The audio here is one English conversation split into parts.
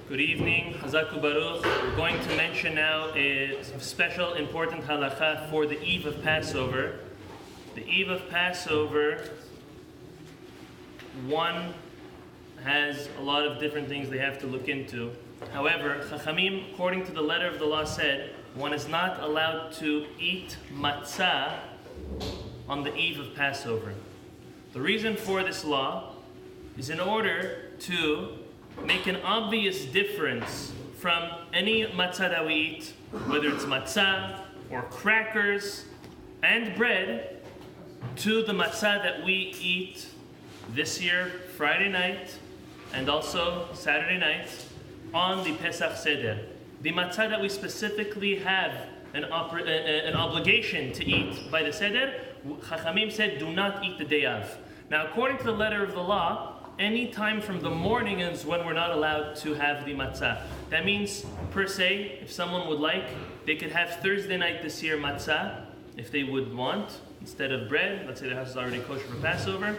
Good evening, Hazaku Baruch. We're going to mention now a special important halacha for the eve of Passover. The eve of Passover, one has a lot of different things they have to look into. However, Chachamim, according to the letter of the law, said one is not allowed to eat Matza on the eve of Passover. The reason for this law is in order to make an obvious difference from any matzah that we eat, whether it's matzah or crackers and bread, to the matzah that we eat this year, Friday night, and also Saturday night, on the Pesach Seder. The matzah that we specifically have an obligation to eat by the Seder, Chachamim said, do not eat the day of. Now, according to the letter of the law, any time from the morning is when we're not allowed to have the matzah. That means, per se, if someone would like, they could have Thursday night this year matzah, if they would want, instead of bread. Let's say their house is already kosher for Passover.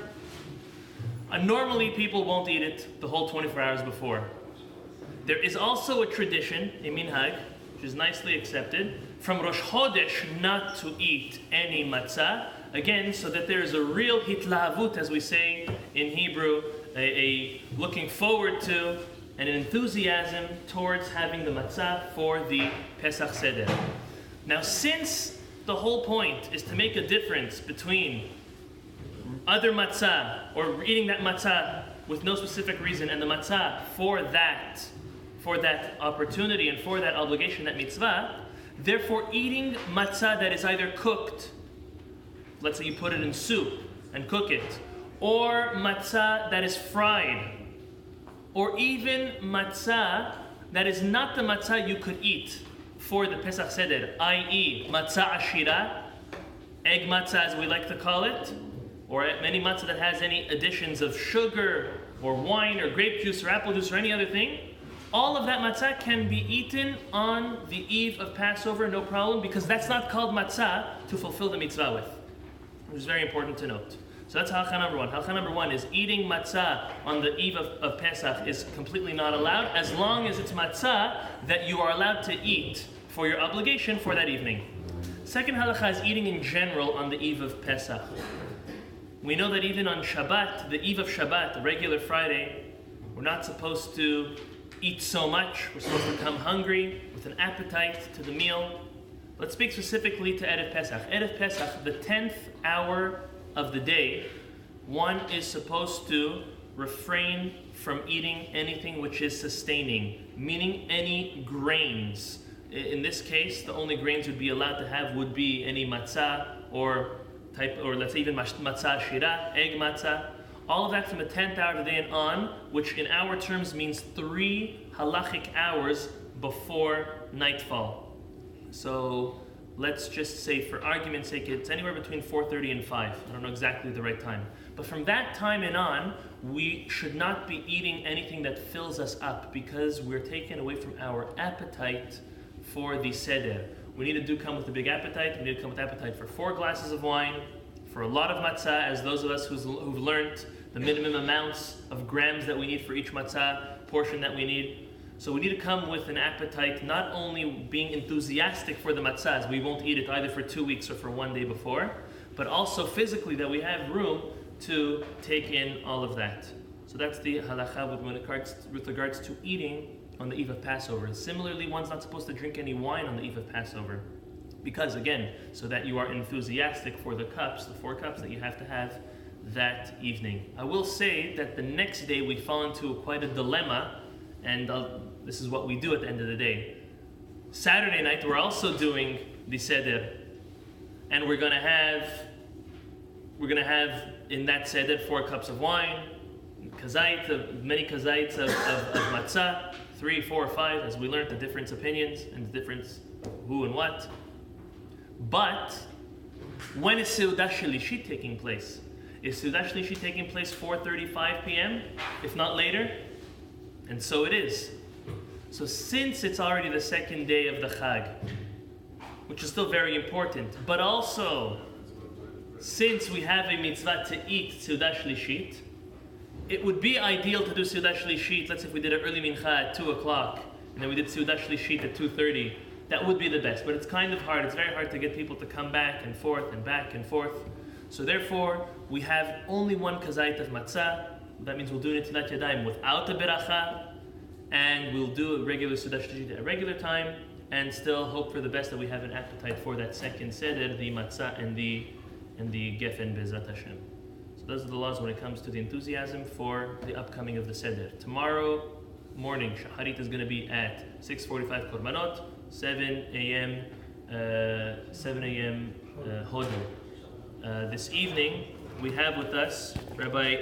Normally, people won't eat it the whole 24 hours before. There is also a tradition, a minhag, which is nicely accepted, from Rosh Chodesh not to eat any matzah. Again, so that there is a real hitlahavut, as we say in Hebrew, a looking forward to and an enthusiasm towards having the matzah for the Pesach Seder. Now, since the whole point is to make a difference between other matzah or eating that matzah with no specific reason and the matzah for that opportunity and for that obligation, that mitzvah, therefore eating matzah that is either cooked, let's say you put it in soup and cook it, or matzah that is fried, or even matzah that is not the matzah you could eat for the Pesach Seder, i.e. matzah ashira, egg matzah as we like to call it, or any matzah that has any additions of sugar or wine or grape juice or apple juice or any other thing. All of that matzah can be eaten on the eve of Passover, no problem, because that's not called matzah to fulfill the mitzvah with, which is very important to note. So that's halacha number one. Halacha number one is eating matzah on the eve of Pesach is completely not allowed, as long as it's matzah that you are allowed to eat for your obligation for that evening. Second halacha is eating in general on the eve of Pesach. We know that even on Shabbat, the eve of Shabbat, the regular Friday, we're not supposed to eat so much. We're supposed to come hungry, with an appetite to the meal. Let's speak specifically to Erev Pesach. Erev Pesach, the 10th hour of the day, one is supposed to refrain from eating anything which is sustaining, meaning any grains. In this case, the only grains would be allowed to have would be any matzah or let's say even matzah shira, egg matzah. All of that from the 10th hour of the day and on, which in our terms means 3 halachic hours before nightfall. So let's just say, for argument's sake, it's anywhere between 4:30 and 5. I don't know exactly the right time. But from that time and on, we should not be eating anything that fills us up, because we're taken away from our appetite for the Seder. We need to come with a big appetite. We need to come with appetite for 4 glasses of wine, for a lot of matzah, as those of us who've learned the minimum amounts of grams that we need for each matzah portion that we need. So we need to come with an appetite, not only being enthusiastic for the matzah, as we won't eat it either for 2 weeks or for 1 day before, but also physically that we have room to take in all of that. So that's the halacha with regards to eating on the eve of Passover. Similarly, one's not supposed to drink any wine on the eve of Passover, because again, so that you are enthusiastic for the 4 cups that you have to have that evening. I will say that the next day we fall into quite a dilemma, and this is what we do at the end of the day. Saturday night we're also doing the Seder, and we're gonna have in that Seder 4 cups of wine, many kazait of matzah, 3, 4, 5, as we learned the different opinions and the difference who and what. But when is Seudah Shlishit taking place? Is Seudah Shlishit taking place 4:35 p.m., if not later? And so it is. So since it's already the second day of the Chag, which is still very important, but also since we have a mitzvah to eat Seudah Shlishit, it would be ideal to do Seudat Shlishit. Let's say if we did an early mincha at 2 o'clock, and then we did Seudat Shlishit at 2:30. That would be the best, but it's kind of hard. It's very hard to get people to come back and forth and back and forth. So therefore, we have only one kazait of matzah. That means we'll do Netilat Yadayim without a beracha, and we'll do a regular Seudat Shlishit at a regular time, and still hope for the best that we have an appetite for that second seder, the matzah and the gefen Be'ezrat Hashem. So those are the laws when it comes to the enthusiasm for the upcoming of the seder. Tomorrow morning, Shacharit is going to be at 6:45 korbanot, 7 a.m. Hodu. This evening we have with us Rabbi